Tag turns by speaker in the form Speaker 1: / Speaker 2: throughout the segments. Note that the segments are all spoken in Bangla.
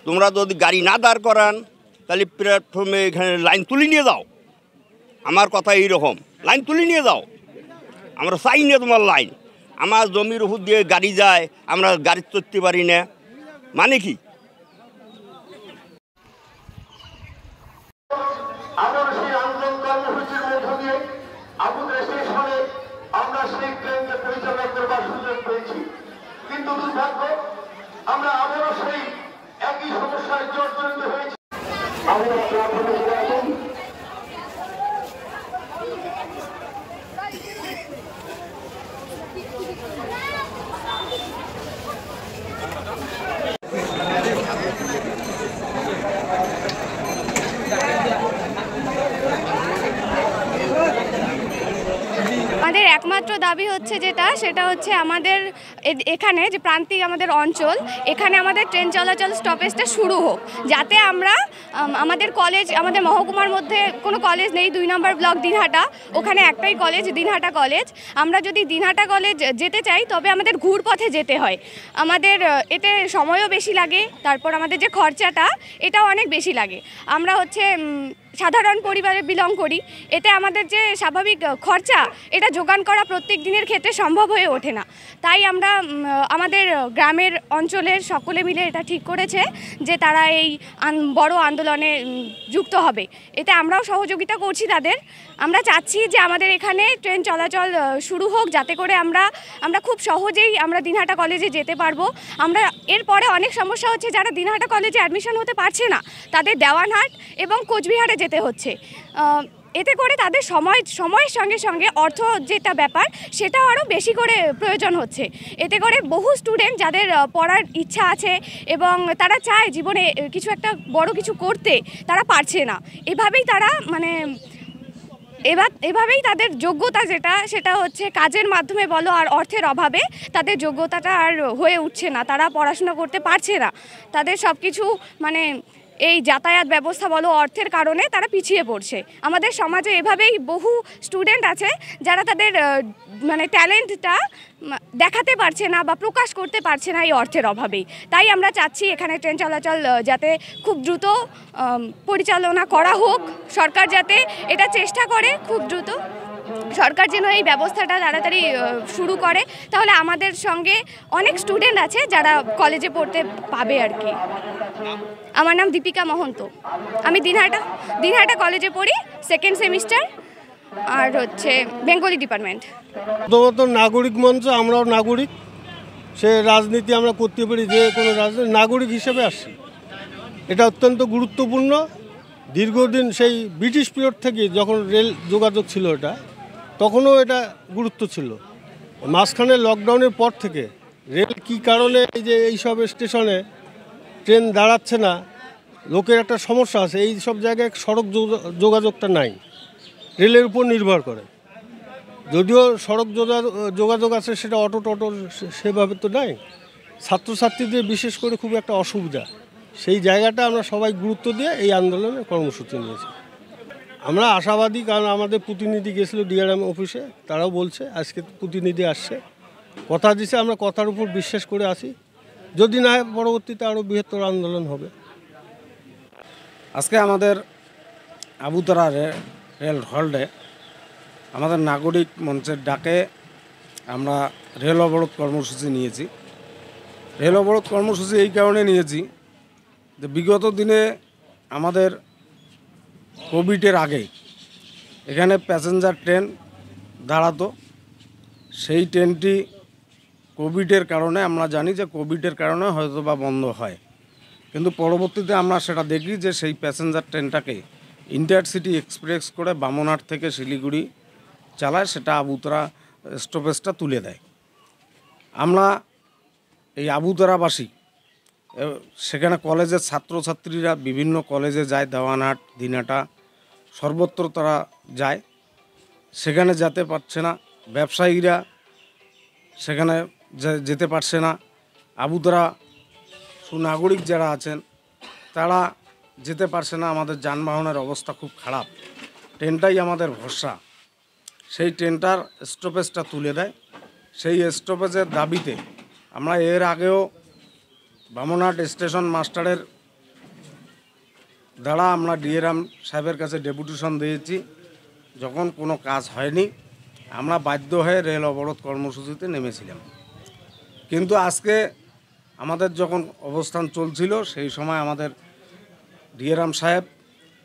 Speaker 1: তোমরা যদি গাড়ি না দাঁড় করান তাহলে প্ল্যাটফর্মে এখানে লাইন তুলে নিয়ে দাও। আমার কথা এইরকম, লাইন তুলে নিয়ে দাও, আমরা চাই না তোমার লাইন। আমার জমির উপর দিয়ে গাড়ি যায়, আমরা গাড়ি চড়তে পারি না, মানে কি?
Speaker 2: আমরা সেই আন্দোলন কর্মসূচির মধ্য দিয়ে আবুদের স্টেশনে আমরা সেই ট্রেনকে পরিচালনা করবার সুযোগ পেয়েছি, কিন্তু দুর্ভাগ্য আমরা আবারও সেই একই সমস্যায় জর্জরিত হয়েছি।
Speaker 3: আমাদের একমাত্র দাবি হচ্ছে সেটা হচ্ছে আমাদের এখানে যে প্রান্তিক আমাদের অঞ্চল, এখানে আমাদের ট্রেন চলাচল স্টপেজটা শুরু হোক, যাতে আমরা আমাদের কলেজ, আমাদের মহকুমার মধ্যে কোনো কলেজ নেই, 2 নম্বর ব্লক দিনহাটা, ওখানে একটাই কলেজ দিনহাটা কলেজ। আমরা যদি দিনহাটা কলেজ যেতে চাই তবে আমাদের ঘুরপথে যেতে হয়, আমাদের এতে সময়ও বেশি লাগে, তারপর আমাদের যে খরচাটা এটাও অনেক বেশি লাগে। আমরা সাধারণ পরিবারে বিলং করি, এতে আমাদের যে স্বাভাবিক খরচা এটা যোগান করা প্রত্যেক দিনের ক্ষেত্রে সম্ভব হয়ে ওঠে না। তাই আমরা আমাদের গ্রামের অঞ্চলের সকলে মিলে এটা ঠিক করেছে যে তারা এই বড় আন্দোলনে যুক্ত হবে, এতে আমরাও সহযোগিতা করছি তাদের। আমরা চাচ্ছি যে আমাদের এখানে ট্রেন চলাচল শুরু হোক, যাতে করে আমরা খুব সহজেই আমরা দিনহাটা কলেজে যেতে পারবো। আমরা এরপরে অনেক সমস্যা হচ্ছে, যারা দিনহাটা কলেজে অ্যাডমিশন হতে পারছে না তাদের দেওয়ানহাট এবং কোচবিহারে যেতে হচ্ছে। এতে করে তাদের সময়ের সঙ্গে সঙ্গে অর্থ যেটা ব্যাপার সেটাও আরও বেশি করে প্রয়োজন হচ্ছে। এতে করে বহু স্টুডেন্ট যাদের পড়ার ইচ্ছা আছে এবং তারা চায় জীবনে কিছু একটা বড় কিছু করতে, তারা পারছে না। এভাবেই তাদের যোগ্যতা সেটা হচ্ছে কাজের মাধ্যমে বলো আর অর্থের অভাবে তাদের যোগ্যতাটা আর হয়ে উঠছে না, তারা পড়াশোনা করতে পারছে না। তাদের সব কিছু এই যাতায়াত ব্যবস্থা বলো, অর্থের কারণে তারা পিছিয়ে পড়ছে। আমাদের সমাজে এভাবেই বহু স্টুডেন্ট আছে যারা তাদের ট্যালেন্টটা দেখাতে পারছে না বা প্রকাশ করতে পারছে না এই অর্থের অভাবেই। তাই আমরা চাচ্ছি এখানে ট্রেন চলাচল যাতে খুব দ্রুত পরিচালনা করা হোক, সরকার যাতে এটা চেষ্টা করে খুব দ্রুত, সরকার যেন এই ব্যবস্থাটা তাড়াতাড়ি শুরু করে, তাহলে আমাদের সঙ্গে অনেক স্টুডেন্ট আছে যারা কলেজে পড়তে পাবে আর কি। আমার নাম দীপিকা মহন্ত, আমি দিনহাটা কলেজে পড়ি, 2nd সেমিস্টার, আর বেঙ্গলি ডিপার্টমেন্ট।
Speaker 4: প্রথমত নাগরিক মঞ্চ, আমরাও নাগরিক, সে রাজনীতি আমরা করতে পারি, যে কোনো রাজনীতি নাগরিক হিসেবে আসছি। এটা অত্যন্ত গুরুত্বপূর্ণ। দীর্ঘদিন সেই ব্রিটিশ পিরিয়ড থেকে যখন রেল যোগাযোগ ছিল এটা, তখনও এটা গুরুত্ব ছিল। মাঝখানে লকডাউনের পর থেকে রেল কী কারণে এইসব স্টেশনে ট্রেন দাঁড়াচ্ছে না, লোকের একটা সমস্যা আছে, এই সব জায়গায় সড়ক যোগাযোগটা নাই, রেলের উপর নির্ভর করে। যদিও সড়ক যোগাযোগ আছে, সেটা অটো সেভাবে তো নাই। ছাত্রছাত্রীদের বিশেষ করে খুব একটা অসুবিধা, সেই জায়গাটা আমরা সবাই গুরুত্ব দিয়ে এই আন্দোলনের কর্মসূচি নিয়েছি। আমরা আশাবাদী, কারণ আমাদের প্রতিনিধি গেছিলো ডিআরএম অফিসে, তারাও বলছে আজকে প্রতিনিধি আসছে, কথা দিছে, আমরা কথার উপর বিশ্বাস করে আসি। যদি না পরবর্তীতে আরও বৃহত্তর আন্দোলন হবে।
Speaker 5: আজকে আমাদের আবুতরা রেল হল্ডে আমাদের নাগরিক মঞ্চের ডাকে আমরা রেল অবরোধ কর্মসূচি নিয়েছি। রেল অবরোধ কর্মসূচি এই কারণে নিয়েছি যে বিগত দিনে আমাদের কোভিডের আগে এখানে প্যাসেঞ্জার ট্রেন দাঁড়াতো, সেই ট্রেনটি কোভিডের কারণে, আমরা জানি যে কোভিডের কারণে হয়তো বা বন্ধ হয়, কিন্তু পরবর্তীতে আমরা সেটা দেখি যে সেই প্যাসেঞ্জার ট্রেনটাকে ইন্টারসিটি এক্সপ্রেস করে বামনহাট থেকে শিলিগুড়ি চালায়, সেটা আবুতরা স্টপেজটা তুলে দেয়। আমরা এই আবুতরাবাসী, সেখানে কলেজের ছাত্রছাত্রীরা বিভিন্ন কলেজে যায়, দেওয়ানহাট, দিনহাটা, সর্বত্র তারা যায়, সেখানে যেতে পারছে না। ব্যবসায়ীরা সেখানে যেতে পারছে না। আবুতরা সুনাগরিক যারা আছেন তারা যেতে পারছে না। আমাদের যানবাহনের অবস্থা খুব খারাপ, ট্রেনটাই আমাদের ভরসা। সেই ট্রেনটার স্টপেজটা তুলে দেয়। সেই স্টপেজের দাবিতে আমরা এর আগেও বামনহাট স্টেশন মাস্টারের দ্বারা আমরা ডিএরাম সাহেবের কাছে ডেপুটেশন দিয়েছি। যখন কোনো কাজ হয়নি আমরা বাধ্য হয়ে রেল অবরোধ কর্মসূচিতে নেমেছিলাম। কিন্তু আজকে আমাদের যখন অবস্থান চলছিল সেই সময় আমাদের ডিএরাম সাহেব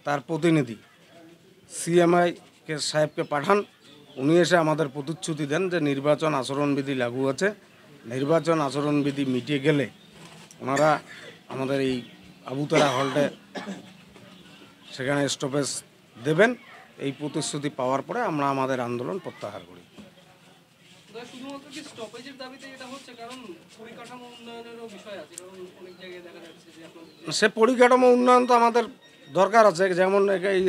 Speaker 5: তার প্রতিনিধি সিএমআই সাহেবকে পাঠান। উনি এসে আমাদের প্রতিশ্রুতি দেন যে নির্বাচন আচরণবিধি লাগু আছে, নির্বাচন আচরণবিধি মিটিয়ে গেলে ওনারা আমাদের এই আবুতরা হলটে সেখানে স্টপেজ দেবেন। এই প্রতিশ্রুতি পাওয়ার পরে আমরা আমাদের আন্দোলন প্রত্যাহার করি।
Speaker 6: শুধুমাত্র কি স্টপেজের দাবিতে এটা হচ্ছে, কারণ পরিকাঠামো উন্নয়নেরও বিষয় আছে, কারণ অনেক জায়গায় দেখা যাচ্ছে যে আপনাদের
Speaker 5: সে পরিকাঠামো উন্নয়ন তো আমাদের দরকার আছে। যেমন এই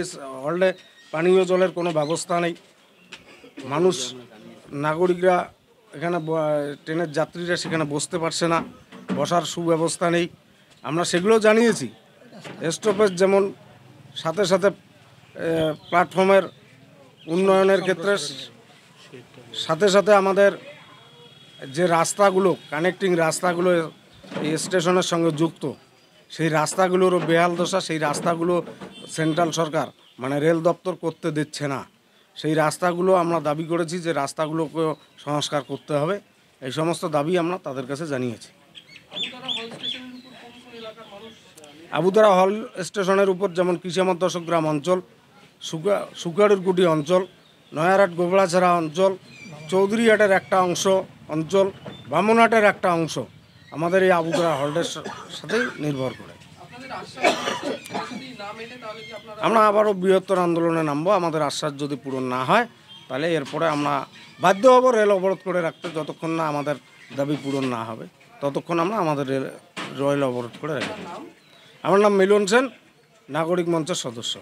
Speaker 5: হলটে পানীয় জলের কোনো ব্যবস্থা নেই, মানুষ নাগরিকরা এখানে ট্রেনের যাত্রীরা সেখানে বসতে পারছে না, বসার সুব্যবস্থা নেই। আমরা সেগুলো জানিয়েছি। স্টপেজ যেমন সাথে সাথে প্ল্যাটফর্মের উন্নয়নের ক্ষেত্রে সাথে সাথে আমাদের যে রাস্তাগুলো কানেক্টিং রাস্তাগুলো এই স্টেশনের সঙ্গে যুক্ত, সেই রাস্তাগুলোরও বেহাল দশা। সেই রাস্তাগুলো সেন্ট্রাল সরকার মানে রেল দপ্তর করতে দিচ্ছে না। সেই রাস্তাগুলো আমরা দাবি করেছি যে রাস্তাগুলোকে সংস্কার করতে হবে। এই সমস্ত দাবি আমরা তাদের কাছে জানিয়েছি। আবুতরা হল স্টেশনের উপর যেমন কৃষামত দশগ্রাম অঞ্চল, সুকারুরকুটি অঞ্চল, নয়ারহাট গোবড়াছড়া অঞ্চল, চৌধুরীহাটের একটা অঞ্চল, বামুনহাটের একটা অংশ আমাদের এই আবুতরা হল্টের সাথেই নির্ভর করে। আমরা আবারও বৃহত্তর আন্দোলনে নামবো। আমাদের আশ্বাস যদি পূরণ না হয় তাহলে এরপরে আমরা বাধ্য হব রেল অবরোধ করে রাখতে। যতক্ষণ না আমাদের দাবি পূরণ না হবে ততক্ষণ আমরা আমাদের রেল অবরোধ করে রাখব। আমার নাম মিলন সেন, নাগরিক মঞ্চের সদস্য।